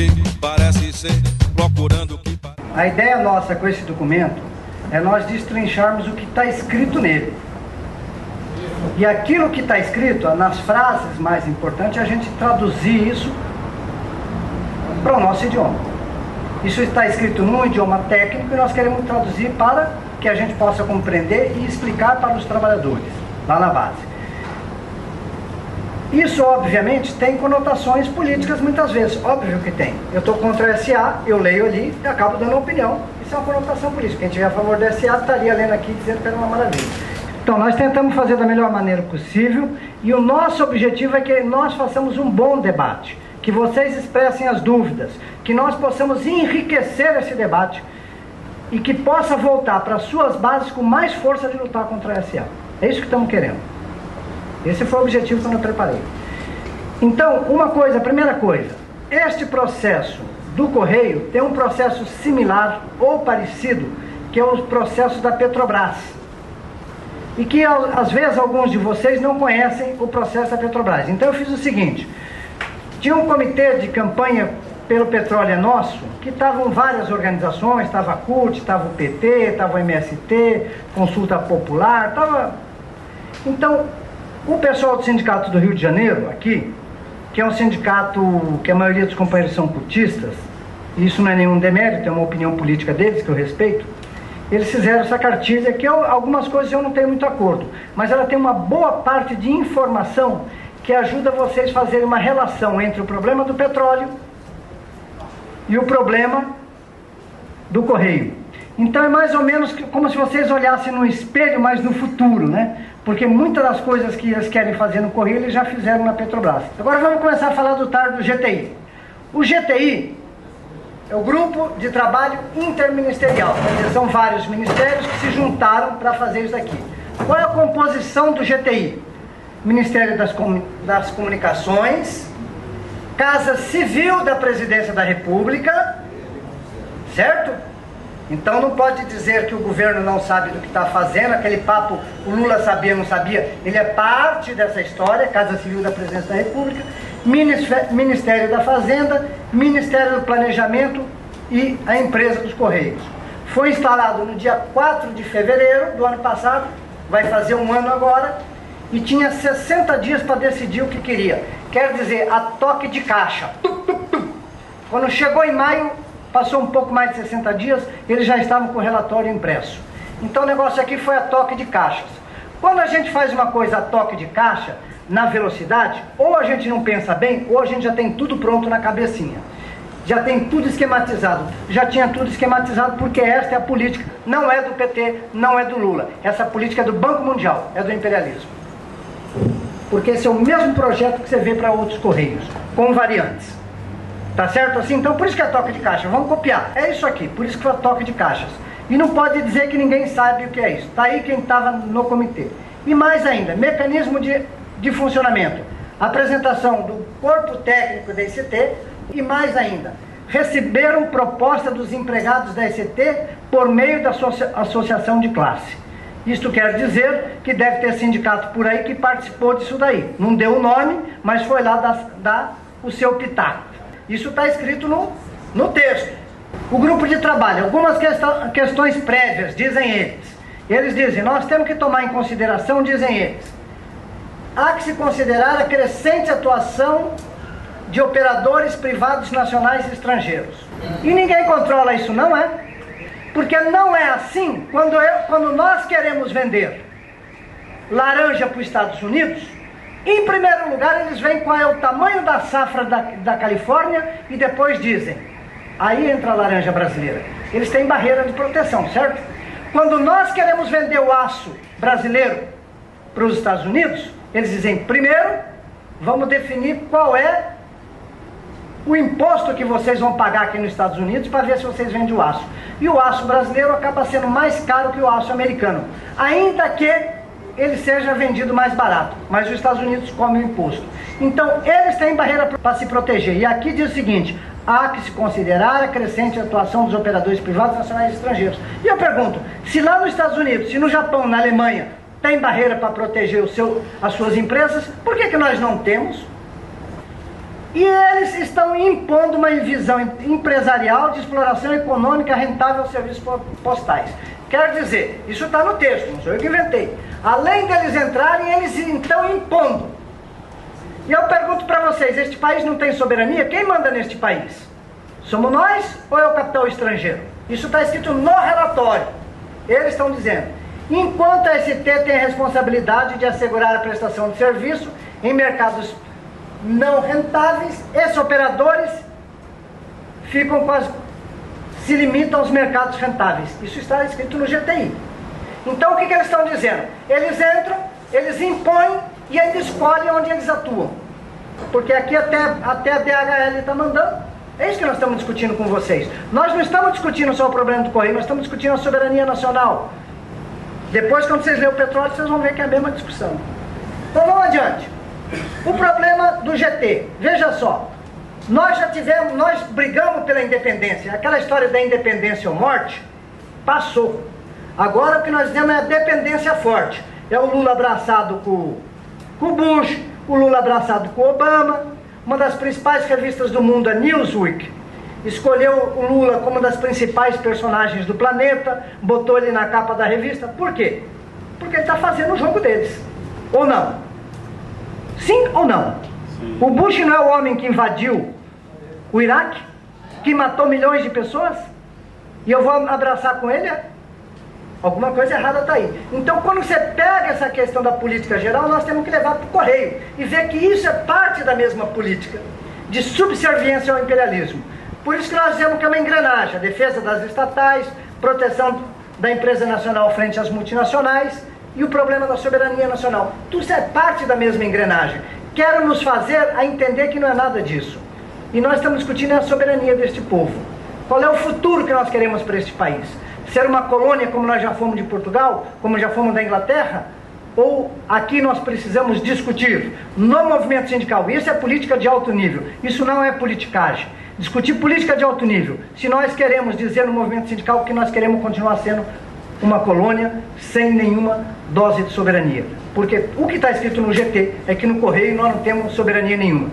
que parece ser, procurando o que parece. A ideia nossa com esse documento é nós destrincharmos o que está escrito nele. E aquilo que está escrito, nas frases mais importantes, a gente traduzir isso para o nosso idioma. Isso está escrito num idioma técnico e nós queremos traduzir para que a gente possa compreender e explicar para os trabalhadores, lá na base. Isso, obviamente, tem conotações políticas muitas vezes. Óbvio que tem. Eu estou contra a SA, eu leio ali e acabo dando opinião. Isso é uma conotação política. Quem estiver a favor da SA estaria lendo aqui dizendo que era uma maravilha. Então, nós tentamos fazer da melhor maneira possível e o nosso objetivo é que nós façamos um bom debate, que vocês expressem as dúvidas, que nós possamos enriquecer esse debate e que possa voltar para as suas bases com mais força de lutar contra a SA. É isso que estamos querendo. Esse foi o objetivo que eu preparei. Então, a primeira coisa, este processo do Correio tem um processo similar ou parecido, que é o processo da Petrobras. E que, às vezes, alguns de vocês não conhecem o processo da Petrobras. Então, eu fiz o seguinte, tinha um comitê de campanha pelo petróleo é nosso, que estavam várias organizações, estava a CUT, estava o PT, estava o MST, Consulta Popular, estava... Então, o pessoal do Sindicato do Rio de Janeiro, aqui, que é um sindicato que a maioria dos companheiros são cultistas, e isso não é nenhum demérito, é uma opinião política deles, que eu respeito, eles fizeram essa cartilha, que algumas coisas eu não tenho muito acordo, mas ela tem uma boa parte de informação que ajuda vocês a fazerem uma relação entre o problema do petróleo e o problema do Correio. Então é mais ou menos como se vocês olhassem no espelho, mas no futuro, né? Porque muitas das coisas que eles querem fazer no Correio, eles já fizeram na Petrobras. Agora vamos começar a falar do GTI. O GTI é o Grupo de Trabalho Interministerial. São vários ministérios que se juntaram para fazer isso aqui. Qual é a composição do GTI? Ministério das Comunicações, Casa Civil da Presidência da República, certo? Então não pode dizer que o governo não sabe do que está fazendo, aquele papo, o Lula sabia, não sabia, ele é parte dessa história, Casa Civil da Presidência da República, Ministério da Fazenda, Ministério do Planejamento e a empresa dos Correios. Foi instalado no dia 4 de fevereiro do ano passado, vai fazer um ano agora, e tinha 60 dias para decidir o que queria. Quer dizer, a toque de caixa. Quando chegou em maio, passou um pouco mais de 60 dias, eles já estavam com o relatório impresso. Então o negócio aqui foi a toque de caixas. Quando a gente faz uma coisa a toque de caixa, na velocidade, ou a gente não pensa bem, ou a gente já tem tudo pronto na cabecinha. Já tem tudo esquematizado. Já tinha tudo esquematizado porque esta é a política. Não é do PT, não é do Lula. Essa política é do Banco Mundial, é do imperialismo. Porque esse é o mesmo projeto que você vê para outros Correios, com variantes. Tá certo assim? Então por isso que é toque de caixa. Vamos copiar. É isso aqui, por isso que foi toque de caixas. E não pode dizer que ninguém sabe o que é isso. Tá aí quem estava no comitê. E mais ainda, mecanismo de funcionamento. Apresentação do corpo técnico da ICT e mais ainda, receberam proposta dos empregados da ICT por meio da associação de classe. Isto quer dizer que deve ter sindicato por aí que participou disso daí. Não deu o nome, mas foi lá dar o seu pitaco. Isso está escrito no texto. O grupo de trabalho, algumas questões prévias, dizem eles. Eles dizem, nós temos que tomar em consideração, dizem eles, há que se considerar a crescente atuação de operadores privados nacionais e estrangeiros. E ninguém controla isso, não é? Porque não é assim quando nós queremos vender laranja para os Estados Unidos. Em primeiro lugar, eles veem qual é o tamanho da safra da Califórnia e depois dizem, aí entra a laranja brasileira. Eles têm barreira de proteção, certo? Quando nós queremos vender o aço brasileiro para os Estados Unidos, eles dizem, primeiro, vamos definir qual é o imposto que vocês vão pagar aqui nos Estados Unidos para ver se vocês vendem o aço. E o aço brasileiro acaba sendo mais caro que o aço americano, ainda que ele seja vendido mais barato, mas os Estados Unidos comem o imposto. Então, eles têm barreira para se proteger. E aqui diz o seguinte, há que se considerar a crescente atuação dos operadores privados nacionais e estrangeiros. E eu pergunto, se lá nos Estados Unidos, se no Japão, na Alemanha, tem barreira para proteger as suas empresas, por que nós não temos? E eles estão impondo uma visão empresarial de exploração econômica rentável aos serviços postais. Quer dizer, isso está no texto, não sou eu que inventei. Além deles entrarem, eles estão impondo. E eu pergunto para vocês, este país não tem soberania? Quem manda neste país? Somos nós ou é o capital estrangeiro? Isso está escrito no relatório. Eles estão dizendo, enquanto a ST tem a responsabilidade de assegurar a prestação de serviço em mercados não rentáveis, esses operadores se limitam aos mercados rentáveis. Isso está escrito no GTI. Então o que eles estão dizendo? Eles entram, eles impõem e ainda escolhem onde eles atuam. Porque aqui até a DHL está mandando. É isso que nós estamos discutindo com vocês. Nós não estamos discutindo só o problema do Correio, nós estamos discutindo a soberania nacional. Depois, quando vocês lerem o petróleo, vocês vão ver que é a mesma discussão. Então vamos adiante. O problema do GT, veja só, nós brigamos pela independência, aquela história da independência ou morte, passou. Agora o que nós temos é a dependência forte. É o Lula abraçado com o Bush, o Lula abraçado com o Obama. Uma das principais revistas do mundo, a Newsweek, escolheu o Lula como uma das principais personagens do planeta, botou ele na capa da revista. Por quê? Porque ele está fazendo o jogo deles. Ou não? Sim ou não? Sim. O Bush não é o homem que invadiu o Iraque? Que matou milhões de pessoas? E eu vou abraçar com ele? Alguma coisa errada está aí. Então, quando você pega essa questão da política geral, nós temos que levar para o Correio e ver que isso é parte da mesma política de subserviência ao imperialismo. Por isso que nós dizemos que é uma engrenagem, a defesa das estatais, proteção da empresa nacional frente às multinacionais e o problema da soberania nacional. Tudo isso é parte da mesma engrenagem. Quero nos fazer a entender que não é nada disso. E nós estamos discutindo a soberania deste povo. Qual é o futuro que nós queremos para este país? Ser uma colônia como nós já fomos de Portugal, como já fomos da Inglaterra? Ou aqui nós precisamos discutir no movimento sindical? Isso é política de alto nível, isso não é politicagem. Discutir política de alto nível, se nós queremos dizer no movimento sindical que nós queremos continuar sendo uma colônia sem nenhuma dose de soberania. Porque o que está escrito no GT é que no Correio nós não temos soberania nenhuma.